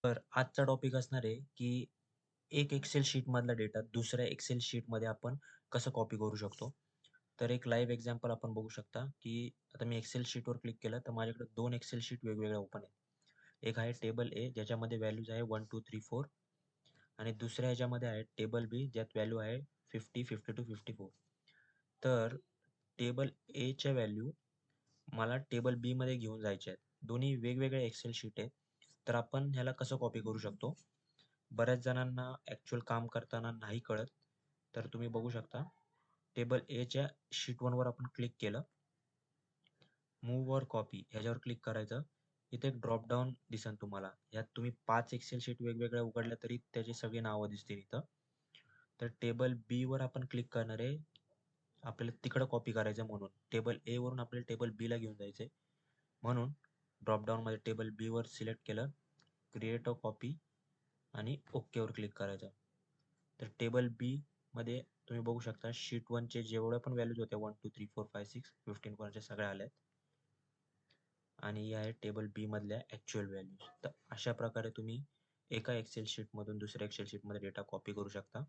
तर आजचा टॉपिक असणार आहे, की एक एक्सेल शीटमधला डेटा दुसऱ्या एक्सेल शीटमध्ये आपण कसं कॉपी करू शकतो. तर एक लाईव्ह एक्झाम्पल आपण बघू शकता, की आता मी एक्सेल शीटवर क्लिक केलं, तर माझ्याकडे 2 एक्सेल शीट वेगवेगळ्या ओपन आहेत. एक आहे टेबल ए ज्याच्यामध्ये व्हॅल्यूज आहे 1, 2, 3, 4 आणि दुसऱ्या ह्याच्यामध्ये आहे टेबल बी ज्यात व्हॅल्यू आहे 50, 52, 54. तर टेबल एच्या व्हॅल्यू मला टेबल बीमध्ये घेऊन जायचे आहेत. दोन्ही वेगवेगळे एक्सेल शीट आहेत. तर आपण ह्याला कसं कॉपी करू शकतो? बऱ्याच जणांना ॲक्चुअल काम करताना नाही कळत. तर तुम्ही बघू शकता टेबल एच्या शीट 1 वर आपण क्लिक केलं. मूव्ह ओर कॉपी ह्याच्यावर क्लिक करायचं. इथे एक ड्रॉप डाउन दिसेल तुम्हाला. यात तुम्ही 5 एक्सेल शीट वेगवेगळ्या उघडल्या तरी त्याची सगळी नावं दिसतील इथं. तर टेबल बी वर आपण क्लिक करणार आहे. आपल्याला तिकडं कॉपी करायचं म्हणून. टेबल ए वरून आपल्याला टेबल बी ला घेऊन जायचंय. म्हणून ड्रॉप डाउनमध्ये टेबल बी वर सिलेक्ट केलं. क्रिएट अ कॉपी आणि ओके वर क्लिक करायचं. तर टेबल बी मध्ये तुम्ही बघू शकता शीट 1 चे जेवढ्या पण व्हॅल्यूज होत्या 1, 2, 3, 4, 5, 6, 15 पर्यंतच्या सगळ्या आल्यात. आणि या आहेत टेबल बी मधल्या ॲक्चुअल व्हॅल्यूज. तर अशा प्रकारे तुम्ही एका एक्सेल शीटमधून दुसऱ्या एक्सेल शीटमध्ये डेटा कॉपी करू शकता.